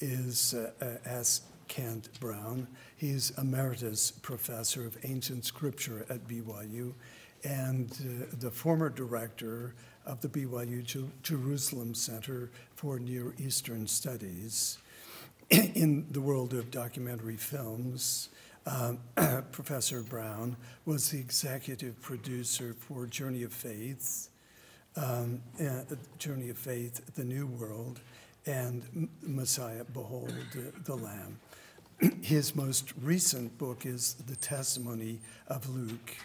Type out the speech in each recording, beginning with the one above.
is as Kent Brown. He's Emeritus Professor of Ancient Scripture at BYU and the former director of the BYU Jerusalem Center for Near Eastern Studies. In the world of documentary films, Professor Brown was the executive producer for Journey of Faith, The New World, and Messiah, Behold the Lamb. His most recent book is The Testimony of Luke,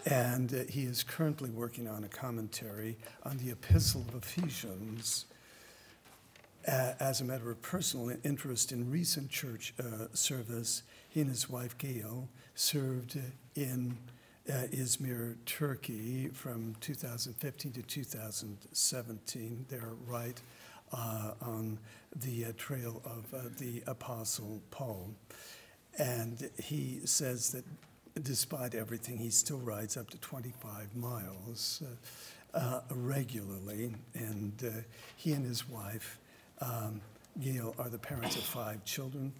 and he is currently working on a commentary on the Epistle of Ephesians. As a matter of personal interest in recent church service, he and his wife Gail served in Izmir, Turkey from 2015 to 2017. They're right on the trail of the Apostle Paul. And he says that despite everything, he still rides up to 25 miles regularly. And he and his wife, Gail, are the parents of 5 children,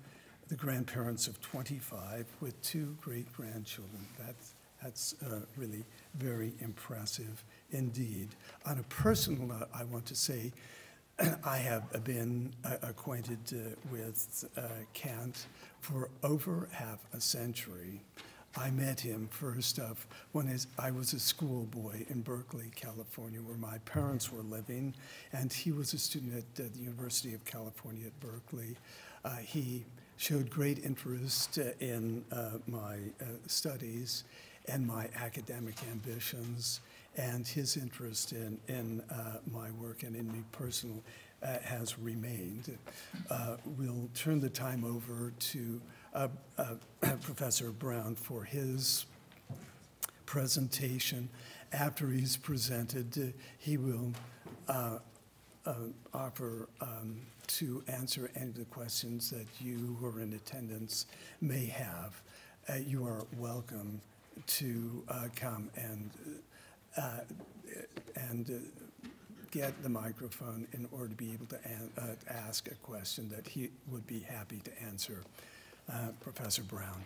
the grandparents of 25, with 2 great-grandchildren. That's really very impressive indeed. On a personal note, I want to say I have been acquainted with Kent for over half a century. I met him first off when I was a schoolboy in Berkeley, California, where my parents were living, and he was a student at the University of California at Berkeley. He showed great interest in my studies and my academic ambitions, and his interest in my work and in me personally has remained. We'll turn the time over to Professor Brown for his presentation. After he's presented, he will offer to answer any of the questions that you who are in attendance may have. You are welcome to come and get the microphone in order to be able to ask a question that he would be happy to answer. Professor Brown.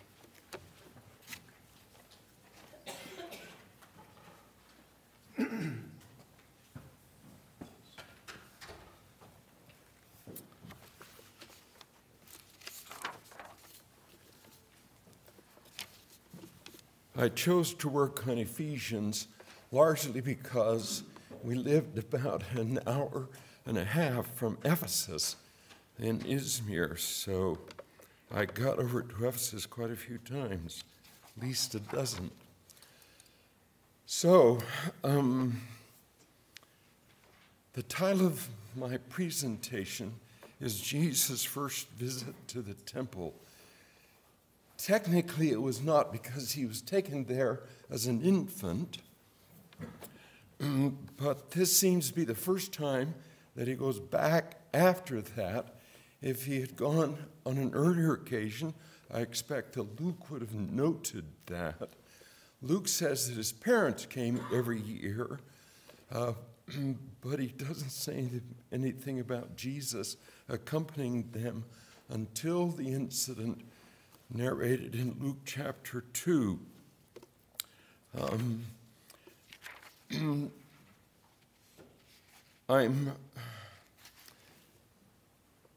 I chose to work on Ephesians largely because we lived about an hour and a half from Ephesus in Izmir, so I got over to Ephesus quite a few times, at least a dozen. So, the title of my presentation is Jesus' First Visit to the Temple. Technically, it was not because he was taken there as an infant, but this seems to be the first time that he goes back after that. If he had gone on an earlier occasion, I expect that Luke would have noted that. Luke says that his parents came every year, but he doesn't say anything about Jesus accompanying them until the incident narrated in Luke chapter 2.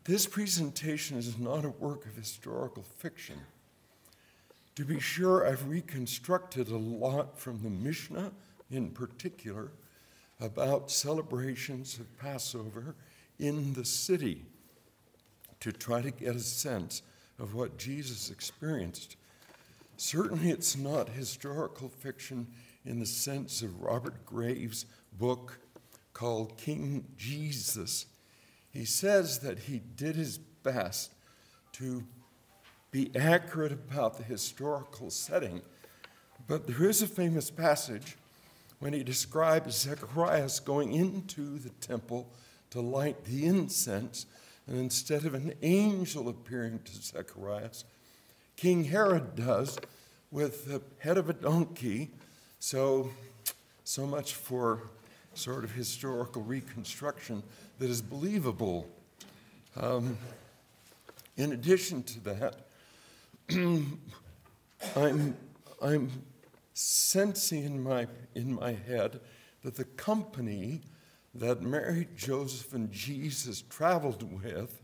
This presentation is not a work of historical fiction. To be sure, I've reconstructed a lot from the Mishnah in particular about celebrations of Passover in the city to try to get a sense of what Jesus experienced. Certainly it's not historical fiction in the sense of Robert Graves' book called King Jesus. He says that he did his best to be accurate about the historical setting, but there is a famous passage when he describes Zacharias going into the temple to light the incense, and instead of an angel appearing to Zacharias, King Herod does with the head of a donkey. So much for sort of historical reconstruction that is believable. In addition to that, I'm sensing in my head that the company that Mary, Joseph, and Jesus traveled with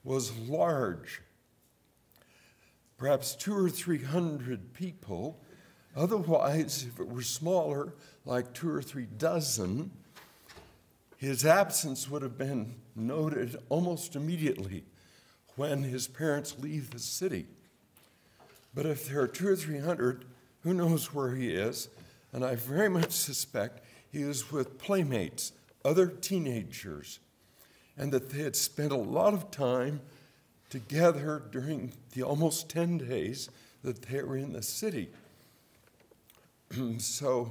was large. Perhaps 200 or 300 people. Otherwise, if it were smaller, like 2 or 3 dozen, his absence would have been noted almost immediately when his parents leave the city. But if there are 200 or 300, who knows where he is? And I very much suspect he was with playmates, other teenagers, and that they had spent a lot of time together during the almost 10 days that they were in the city. So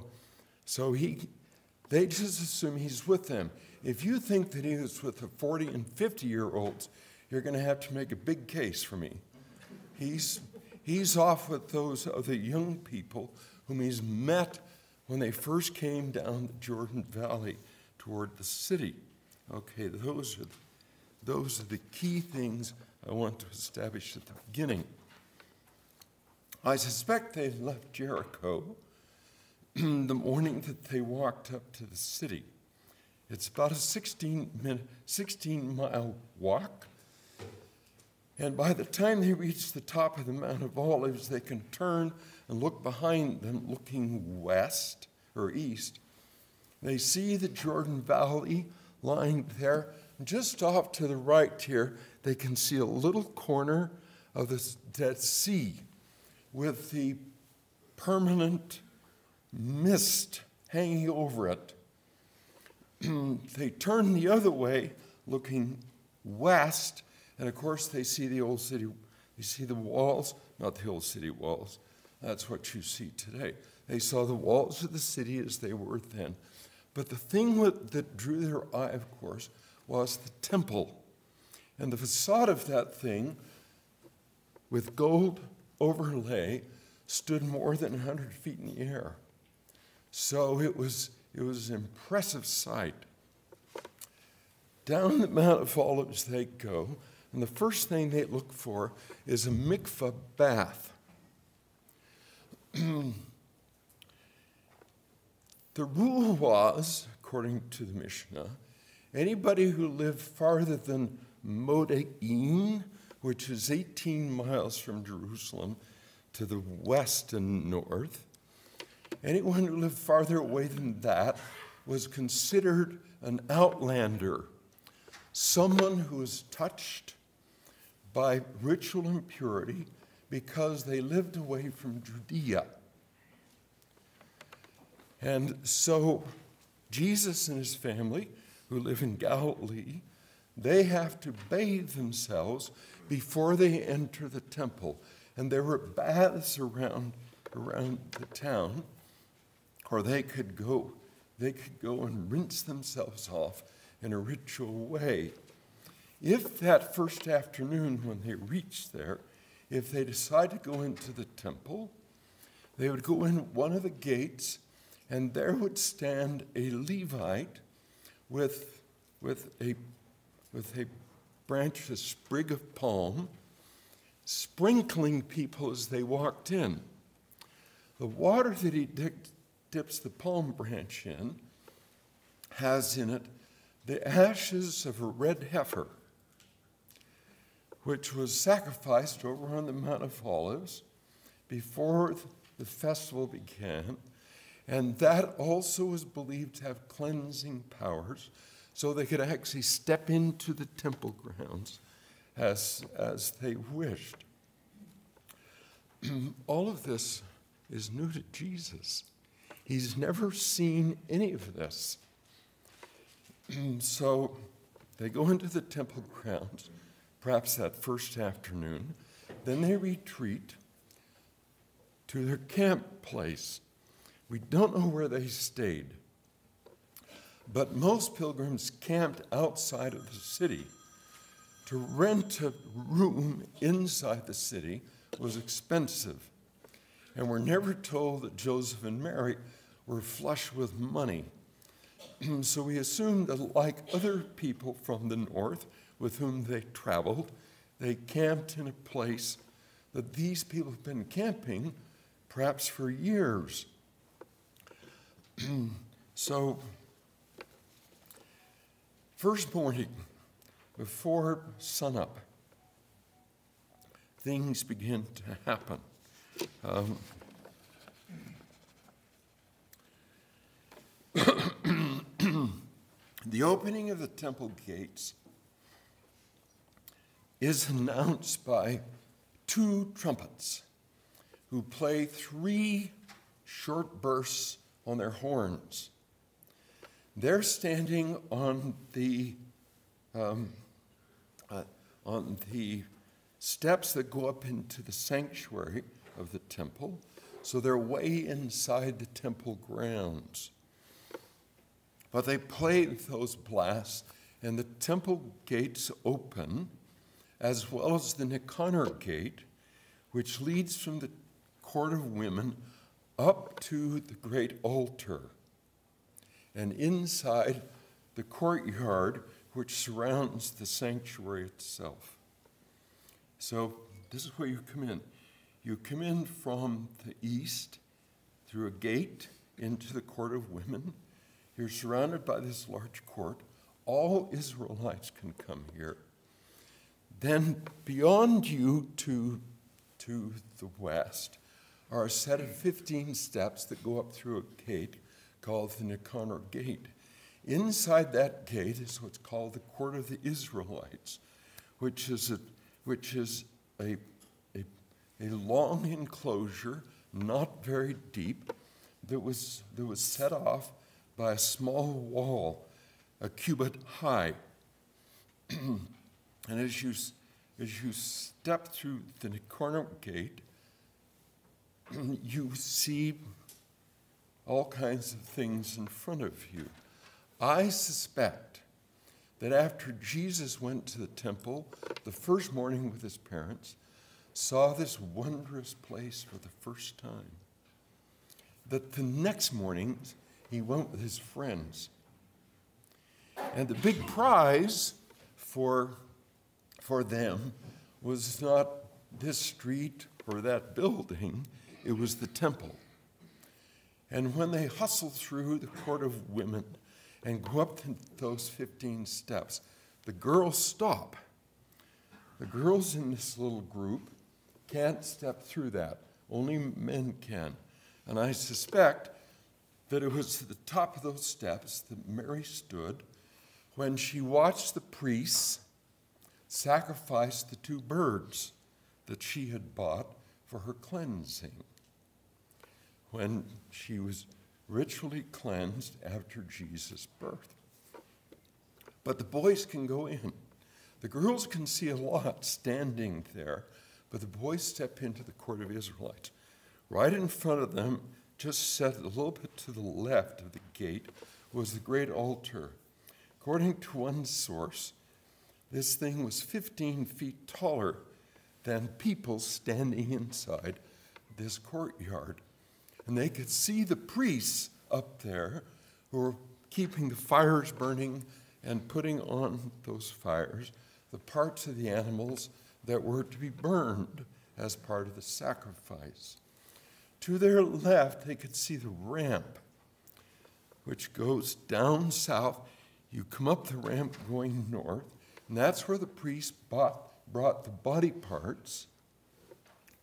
they just assume he's with them. If you think that he was with the 40 and 50-year-olds, you're going to have to make a big case for me. He's off with those other young people whom he's met when they first came down the Jordan Valley toward the city. Okay, those are the key things I want to establish at the beginning. I suspect they left Jericho the morning that they walked up to the city. It's about a 16-mile walk. And by the time they reach the top of the Mount of Olives, they can turn and look behind them, looking west or east. They see the Jordan Valley lying there. And just off to the right here, they can see a little corner of the Dead Sea with the permanent mist hanging over it. They turn the other way, looking west, and of course they see the old city. They see the walls, not the old city walls. That's what you see today. They saw the walls of the city as they were then. But the thing that drew their eye, of course, was the temple. And the facade of that thing, with gold overlay, stood more than 100 feet in the air. So it was an impressive sight. Down the Mount of Olives they go, and the first thing they look for is a Mikvah Bath. The rule was, according to the Mishnah, anybody who lived farther than Modein, which is 18 miles from Jerusalem to the west and north, anyone who lived farther away than that was considered an outlander, someone who was touched by ritual impurity because they lived away from Judea. And so Jesus and his family, who live in Galilee, they have to bathe themselves before they enter the temple. And there were baths around the town, or they could go and rinse themselves off in a ritual way. If that first afternoon when they reached there, if they decide to go into the temple, they would go in one of the gates, and there would stand a Levite with a branch, a sprig of palm, sprinkling people as they walked in. The water that he dips the palm branch in has in it the ashes of a red heifer, which was sacrificed over on the Mount of Olives before the festival began. And that also was believed to have cleansing powers, so they could actually step into the temple grounds as they wished. All of this is new to Jesus. He's never seen any of this. So they go into the temple grounds, perhaps that first afternoon. Then they retreat to their camp place. We don't know where they stayed, but most pilgrims camped outside of the city. To rent a room inside the city was expensive, and we're never told that Joseph and Mary were flush with money. So we assume that, like other people from the north with whom they traveled, they camped in a place that these people have been camping perhaps for years. So, first morning, before sunup, things begin to happen. The opening of the temple gates is announced by 2 trumpets who play 3 short bursts on their horns. They're standing on the steps that go up into the sanctuary of the temple, so they're way inside the temple grounds. But they played those blasts, and the temple gates open, as well as the Nicanor gate, which leads from the court of women up to the great altar, and inside the courtyard which surrounds the sanctuary itself. So this is where you come in. You come in from the east through a gate into the court of women. You're surrounded by this large court. All Israelites can come here. Then beyond you to the west are a set of 15 steps that go up through a gate called the Nicanor Gate. Inside that gate is what's called the Court of the Israelites, which is a long enclosure, not very deep, that was set off by a small wall, a cubit high. And as you step through the Nicanor Gate, you see all kinds of things in front of you. I suspect that after Jesus went to the temple the first morning with his parents, saw this wondrous place for the first time, that the next morning he went with his friends. And the big prize for them was not this street or that building, it was the temple. And when they hustle through the court of women and go up those 15 steps, the girls stop. The girls in this little group can't step through that. Only men can. And I suspect that it was at the top of those steps that Mary stood when she watched the priests sacrifice the 2 birds that she had bought for her cleansing, when she was ritually cleansed after Jesus' birth. But the boys can go in. The girls can see a lot standing there, but the boys step into the court of Israelites. Right in front of them, just set a little bit to the left of the gate, was the great altar. According to one source, this thing was 15 feet taller than people standing inside this courtyard. And they could see the priests up there who were keeping the fires burning and putting on those fires the parts of the animals that were to be burned as part of the sacrifice. To their left, they could see the ramp, which goes down south. You come up the ramp going north, and that's where the priests brought the body parts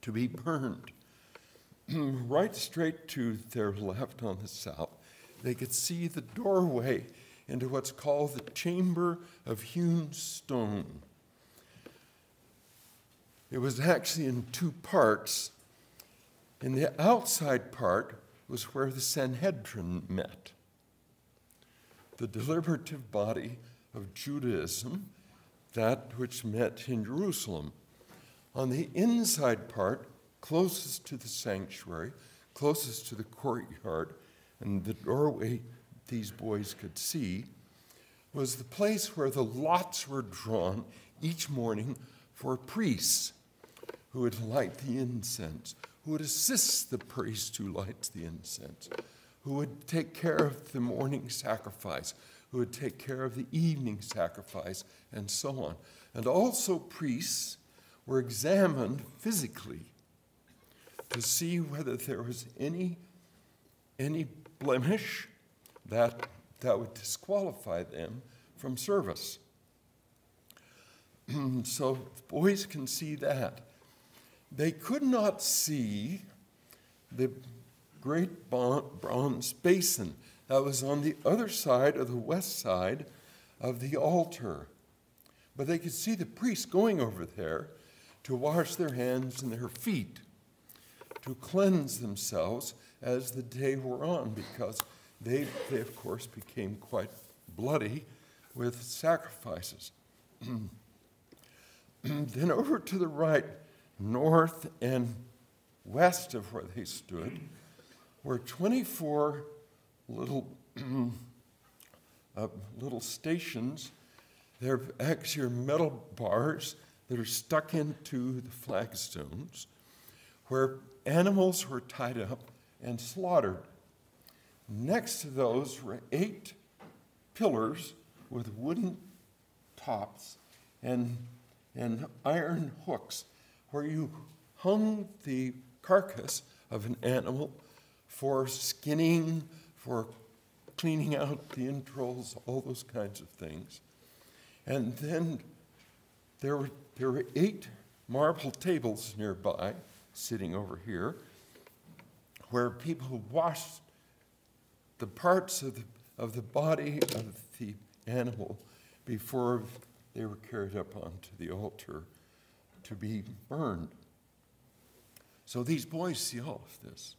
to be burned. Right straight to their left on the south, they could see the doorway into what's called the Chamber of Hewn Stone. It was actually in 2 parts. In the outside part was where the Sanhedrin met, the deliberative body of Judaism, that which met in Jerusalem. On the inside part, closest to the sanctuary, closest to the courtyard, and the doorway these boys could see, was the place where the lots were drawn each morning for priests who would light the incense, who would assist the priest who lights the incense, who would take care of the morning sacrifice, who would take care of the evening sacrifice, and so on. And also priests were examined physically to see whether there was any blemish that would disqualify them from service. So the boys can see that. They could not see the great bronze basin that was on the other side of the west side of the altar. But they could see the priests going over there to wash their hands and their feet, to cleanse themselves as the day wore on, because they of course became quite bloody with sacrifices. Then over to the right, north and west of where they stood, were 24 little stations. They're actually metal bars that are stuck into the flagstones, where animals were tied up and slaughtered. Next to those were 8 pillars with wooden tops and iron hooks, where you hung the carcass of an animal for skinning, for cleaning out the entrails, all those kinds of things. And then there were 8 marble tables nearby, sitting over here, where people washed the parts of the body of the animal before they were carried up onto the altar to be burned. So these boys see all of this.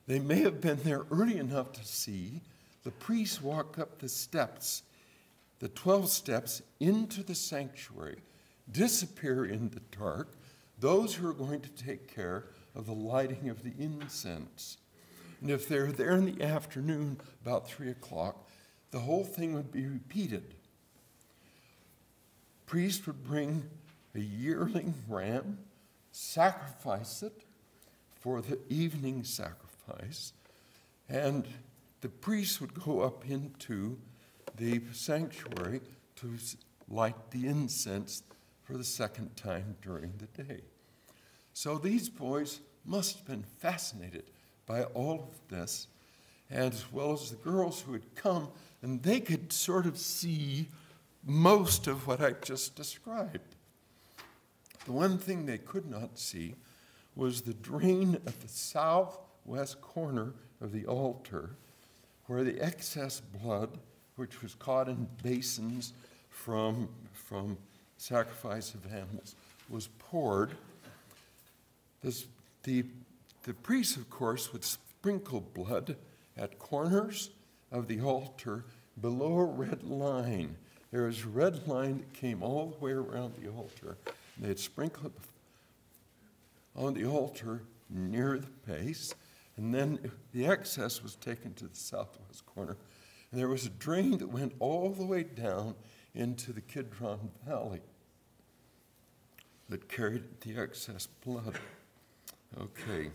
They may have been there early enough to see the priests walk up the steps, the 12 steps into the sanctuary, disappear in the dark, those who are going to take care of the lighting of the incense. And if they're there in the afternoon, about 3 o'clock, the whole thing would be repeated. Priest would bring a yearling ram, sacrifice it for the evening sacrifice, and the priest would go up into the sanctuary to light the incense for the second time during the day. So these boys must have been fascinated by all of this, as well as the girls who had come, and they could sort of see most of what I just described. The one thing they could not see was the drain at the southwest corner of the altar, where the excess blood, which was caught in basins from sacrifice of animals, was poured. The priests, of course, would sprinkle blood at corners of the altar below a red line. There was a red line that came all the way around the altar. And they'd sprinkle it on the altar near the base, and then the excess was taken to the southwest corner. And there was a drain that went all the way down into the Kidron Valley that carried the excess blood. Okay,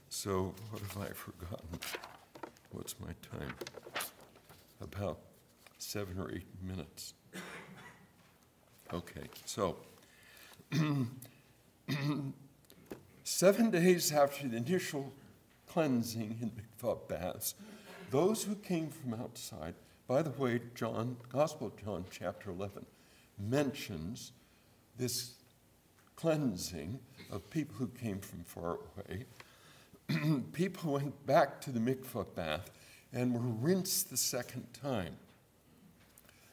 so what have I forgotten? What's my time? About 7 or 8 minutes. Okay, so 7 days after the initial cleansing in Mikvah Baths, those who came from outside, by the way, Gospel of John, chapter 11, mentions this cleansing of people who came from far away. People went back to the Mikvah Bath and were rinsed the second time.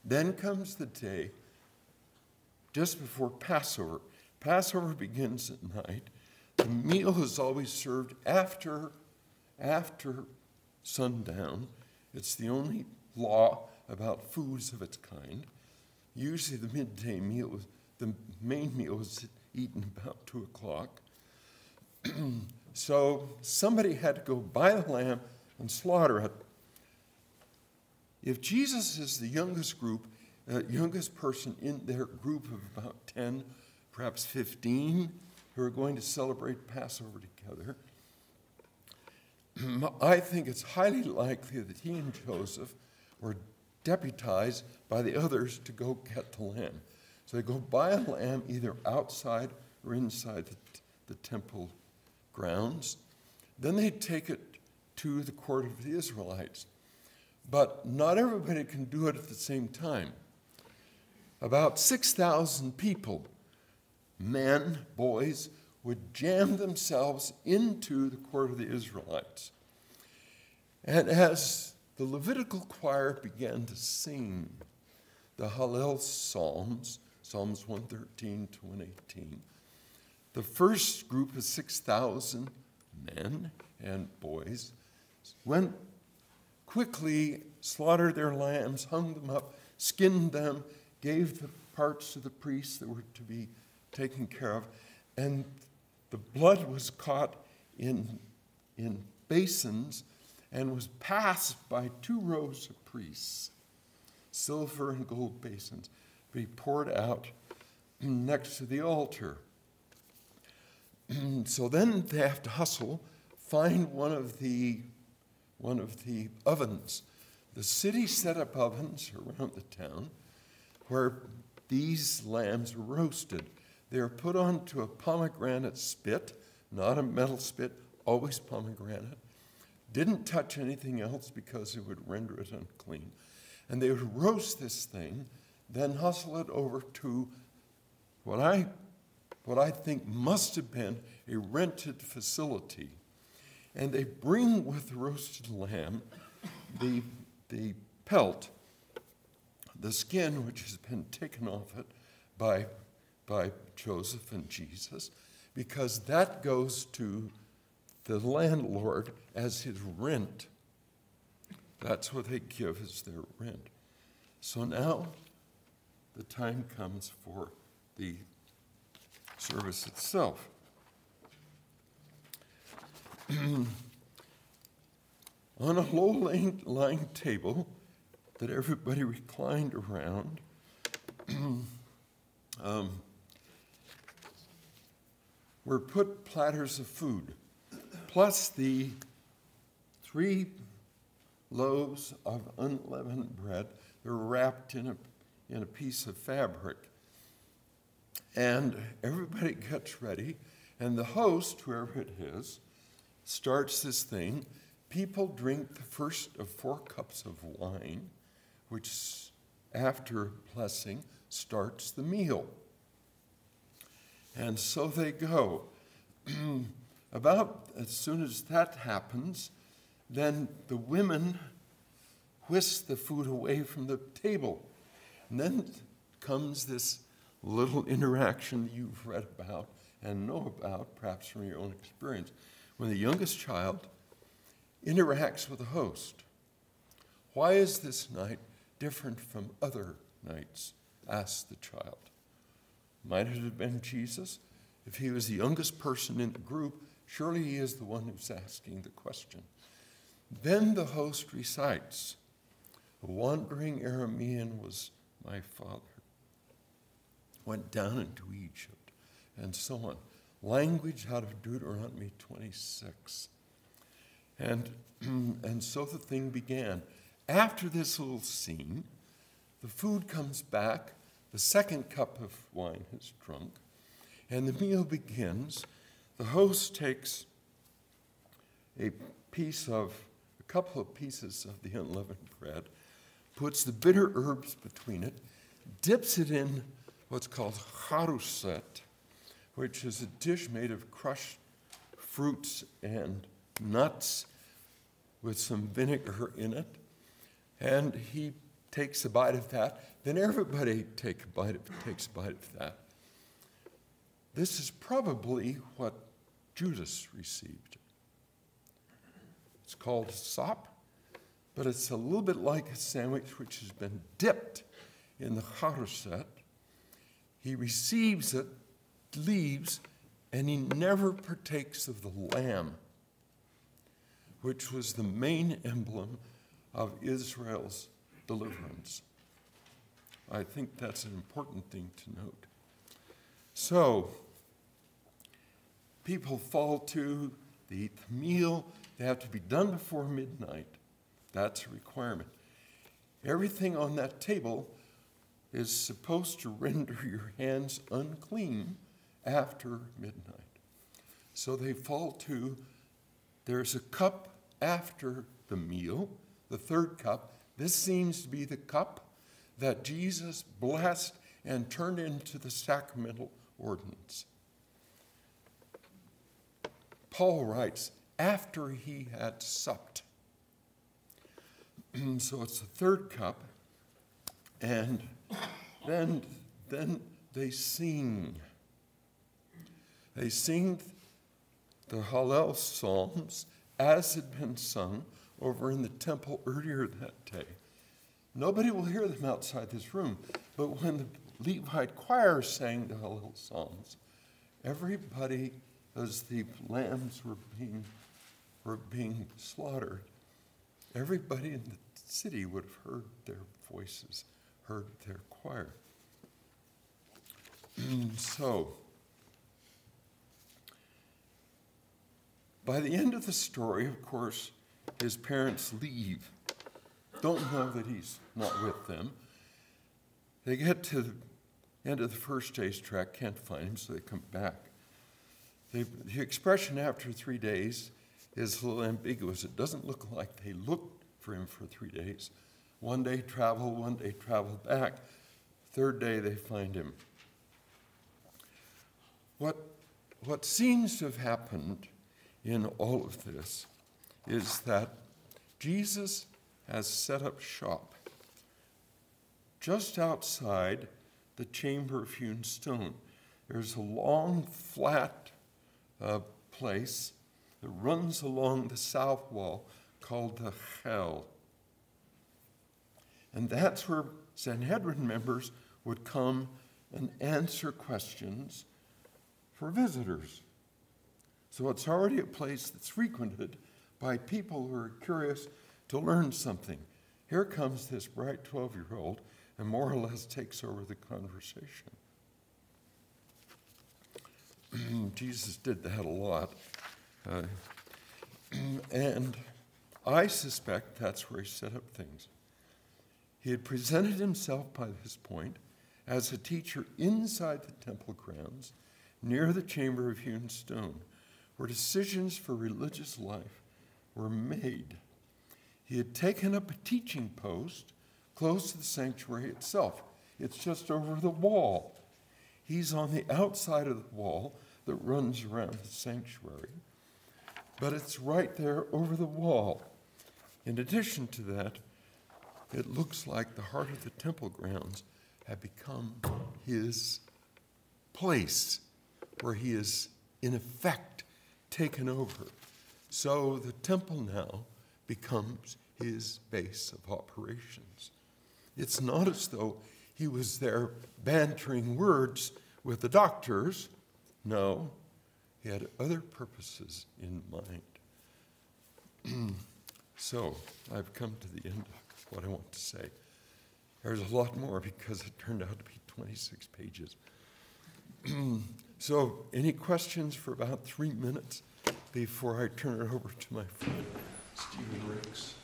Then comes the day just before Passover. Passover begins at night. The meal is always served after sundown. It's the only law about foods of its kind. Usually the midday meal, the main meal is eaten about 2 o'clock. So somebody had to go buy the lamb and slaughter it. If Jesus is the youngest person in their group of about 10, perhaps 15, who are going to celebrate Passover together, I think it's highly likely that he and Joseph were deputized by the others to go get the lamb. So they go buy a lamb either outside or inside the temple grounds. Then they take it to the court of the Israelites. But not everybody can do it at the same time. About 6,000 people, men, boys, would jam themselves into the court of the Israelites. And as the Levitical choir began to sing the Hallel Psalms, Psalms 113 to 118, the first group of 6,000 men and boys went quickly, slaughtered their lambs, hung them up, skinned them, gave the parts to the priests that were to be taken care of, and the blood was caught in basins and was passed by 2 rows of priests, silver and gold basins, to be poured out next to the altar. So then they have to hustle, find one of the ovens. The city set up ovens around the town where these lambs were roasted. They were put onto a pomegranate spit, not a metal spit, always pomegranate. Didn't touch anything else because it would render it unclean. And they would roast this thing, then hustle it over to what I think must have been a rented facility. And they bring with the roasted lamb the pelt, the skin which has been taken off it by Joseph and Jesus, because that goes to the landlord as his rent. That's what they give as their rent. So now the time comes for the service itself. On a low-lying table that everybody reclined around, were put platters of food, plus the 3 loaves of unleavened bread that were wrapped in a piece of fabric. And everybody gets ready, and the host, whoever it is, starts this thing. People drink the first of 4 cups of wine, which, after blessing, starts the meal. And so they go. About as soon as that happens, then the women whisk the food away from the table. And then comes this little interaction you've read about and know about, perhaps from your own experience, when the youngest child interacts with the host. Why is this night different from other nights? Asked the child. Might it have been Jesus? If he was the youngest person in the group, surely he is the one who's asking the question. Then the host recites, "A wandering Aramean was my father, went down into Egypt," and so on. Language out of Deuteronomy 26. And so the thing began. After this little scene, the food comes back, the second cup of wine is drunk, and the meal begins. The host takes a couple of pieces of the unleavened bread, puts the bitter herbs between it, dips it in what's called charuset, which is a dish made of crushed fruits and nuts with some vinegar in it. And he takes a bite of that. Then everybody takes a bite of that. This is probably what Judas received. It's called sop, but it's a little bit like a sandwich which has been dipped in the charuset. He receives it, leaves, and he never partakes of the lamb, which was the main emblem of Israel's deliverance. I think that's an important thing to note. So, people fall to, they eat the meal, they have to be done before midnight. That's a requirement. Everything on that table is supposed to render your hands unclean after midnight. So they fall to, there's a cup after the meal, the third cup. This seems to be the cup that Jesus blessed and turned into the sacramental ordinance. Paul writes, after he had supped. So it's the third cup, and then they sing. They sing the Hallel Psalms as had been sung over in the temple earlier that day. Nobody will hear them outside this room, but when the Levite choir sang the Hallel Psalms, everybody, as the lambs were being slaughtered, everybody in the city would have heard their voices, heard their choir. So, by the end of the story, of course, his parents leave. Don't know that he's not with them. They get to the end of the first day's trek, can't find him, so they come back. The expression after 3 days is a little ambiguous. It doesn't look like they looked for him for 3 days. One day travel back. Third day they find him. What seems to have happened in all of this is that Jesus has set up shop just outside the chamber of hewn stone. There's a long, flat place that runs along the south wall called the Hell. And that's where Sanhedrin members would come and answer questions for visitors. So it's already a place that's frequented by people who are curious to learn something. Here comes this bright 12-year-old and more or less takes over the conversation. Jesus did that a lot. And I suspect that's where he set up things. He had presented himself by this point as a teacher inside the temple grounds near the chamber of hewn stone, where decisions for religious life were made. He had taken up a teaching post close to the sanctuary itself. It's just over the wall. He's on the outside of the wall that runs around the sanctuary, but it's right there over the wall. In addition to that, it looks like the heart of the temple grounds had become his place, where he is, in effect, taken over. So the temple now becomes his base of operations. It's not as though he was there bantering words with the doctors. No, he had other purposes in mind. So I've come to the end of what I want to say. There's a lot more because it turned out to be 26 pages. So any questions for about 3 minutes before I turn it over to my friend, Stephen Ricks?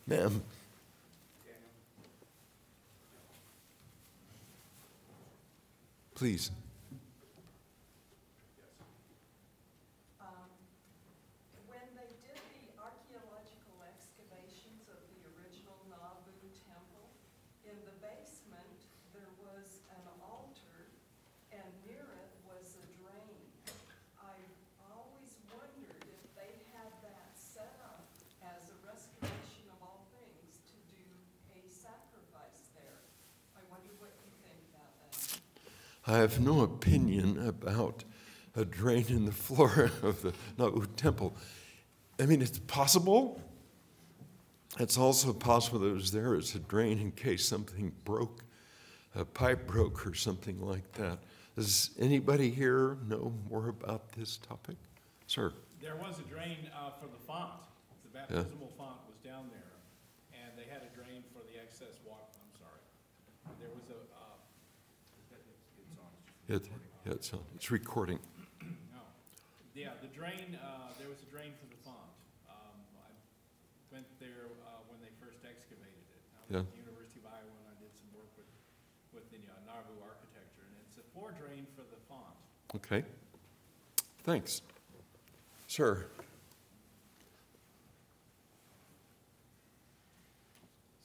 Ma'am. Please. When they did the archaeological excavations of the original Nabu temple, in the basement there was an altar, and near it was a drain. I always wondered if they had that set up as a restoration of all things to do a sacrifice there. I wonder what you think about that. I have no opinion about a drain in the floor of the Nabu temple. I mean, it's possible. It's also possible that it was there as a drain in case something broke, a pipe broke or something like that. Does anybody here know more about this topic? Sir? There was a drain for the font. The baptismal font was down there, and they had a drain for the excess water. I'm sorry. There was a, It's on. It's recording. no. Yeah, the drain, there was a drain for the font. went there when they first excavated it. I Yeah. went to the University of Iowa and I did some work with the Nauvoo architecture, and it's a floor drain for the font. Okay. Thanks. Sir.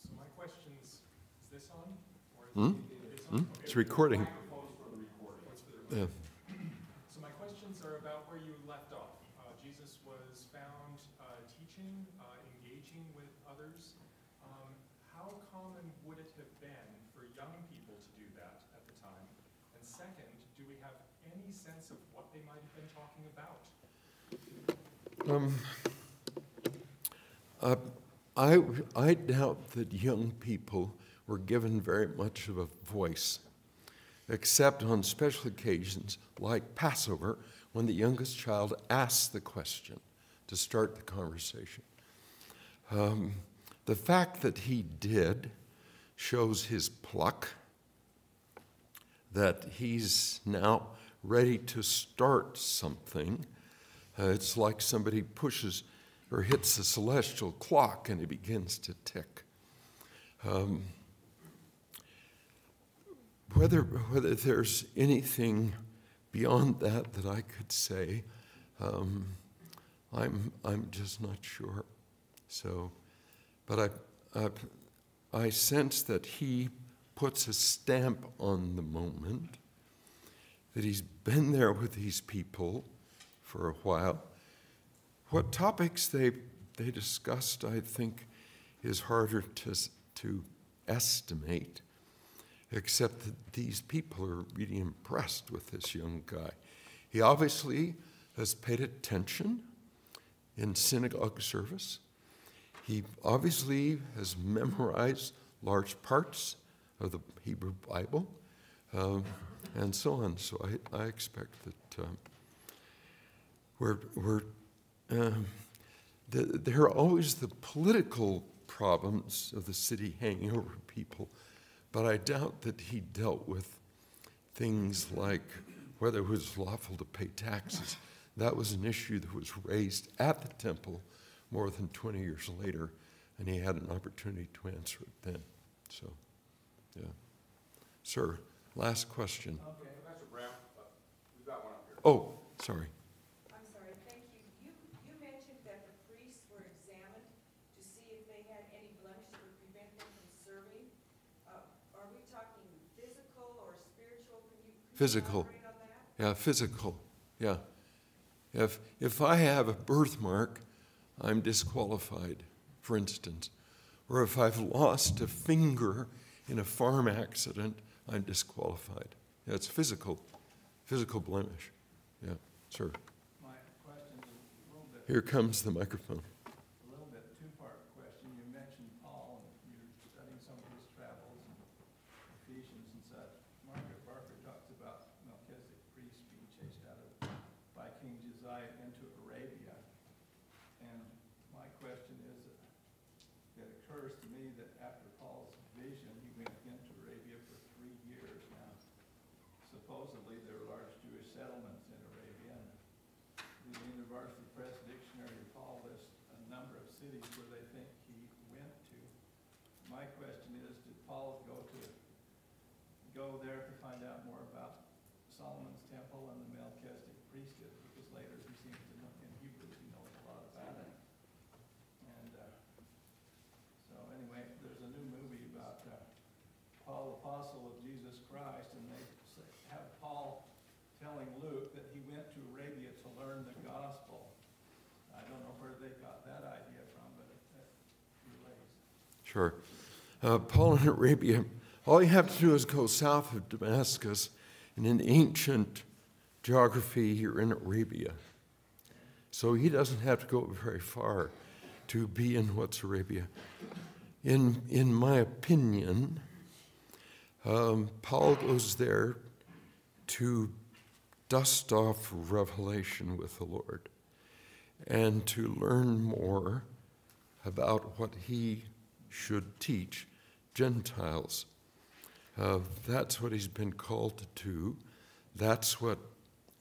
So my question's, is this on? Or is Hmm? it's Hmm? on? Okay. It's recording. Microphone's for the recording. What's for the Yeah. So my questions are about where you left off. Jesus was found teaching, engaging with others. How common would it have been for young people to do that at the time? And second, do we have any sense of what they might have been talking about? I doubt that young people were given very much of a voice, except on special occasions like Passover, when the youngest child asks the question to start the conversation. The fact that he did shows his pluck, that he's now ready to start something. It's like somebody pushes or hits a celestial clock and it begins to tick. Whether there's anything beyond that I could say, I'm just not sure. So, but I sense that he puts a stamp on the moment, that he's been there with these people for a while. What topics they discussed, I think, is harder to estimate, except that these people are really impressed with this young guy. He obviously has paid attention in synagogue service. He obviously has memorized large parts of the Hebrew Bible, and so on. So I expect that there are always the political problems of the city hanging over people, but I doubt that he dealt with things like whether it was lawful to pay taxes. That was an issue that was raised at the temple more than 20 years later, and he had an opportunity to answer it then. So, yeah. Sir, last question. Okay, Pastor Brown, we've got one up here. Oh, sorry. I'm sorry, thank you. You mentioned that the priests were examined to see if they had any blemish that would prevent them from serving. Are we talking physical or spiritual? Can you Physical. elaborate on that? Yeah, physical. Yeah. If I have a birthmark, I'm disqualified, for instance. Or if I've lost a finger in a farm accident, I'm disqualified. Yeah, it's physical blemish. Yeah, sir. My question is a little bit. Here comes the microphone. A little bit two-part question. You mentioned Paul, and you're studying some of his travels and Ephesians and such. Margaret Barker talks about Melchizedek priest being chased out of by King Josiah into Arabia. And my question is, it occurs to me that after Paul's vision, he went into Arabia for 3 years now. Supposedly, there are large Jewish settlements in Arabia. And the University Press Dictionary of Paul lists a number of cities where they think he went to. My question is, did Paul go there to find out more about Solomon's temple and the Melchizedek priesthood? Because later he seems to know, in Hebrews, he knows a lot about it. And so anyway, there's a new movie about Paul, apostle of Jesus Christ, and they have Paul telling Luke that he went to Arabia to learn the gospel. I don't know where they got that idea from, but it relates. Sure. Paul in Arabia, all you have to do is go south of Damascus. In ancient geography, you're in Arabia. So he doesn't have to go very far to be in what's Arabia. In my opinion, Paul goes there to dust off revelation with the Lord and to learn more about what he should teach Gentiles. That's what he's been called to do. That's what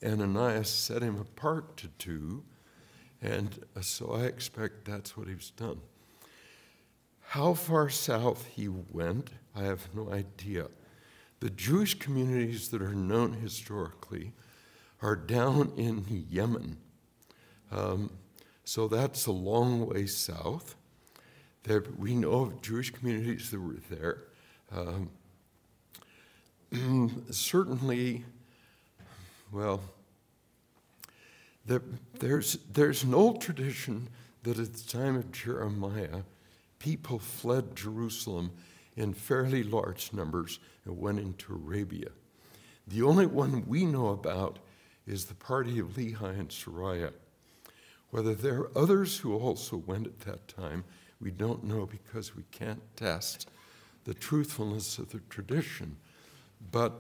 Ananias set him apart to do. And so I expect that's what he's done. How far south he went, I have no idea. The Jewish communities that are known historically are down in Yemen. So that's a long way south. We know of Jewish communities that were there. Certainly, well, there's an old tradition that at the time of Jeremiah, people fled Jerusalem in fairly large numbers and went into Arabia. The only one we know about is the party of Lehi and Sariah. Whether there are others who also went at that time, we don't know because we can't test the truthfulness of the tradition. But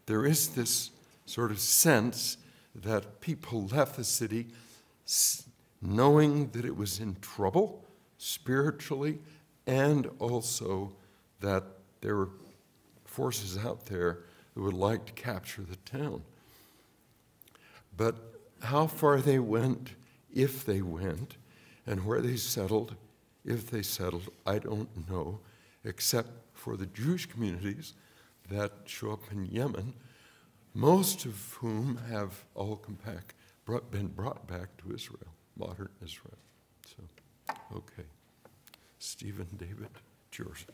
there is this sort of sense that people left the city knowing that it was in trouble spiritually, and also that there were forces out there who would like to capture the town. But how far they went, if they went, and where they settled, if they settled, I don't know, except for the Jewish communities that show up in Yemen, most of whom have all been brought back to Israel, modern Israel. So, okay. Stephen, David, it's yours.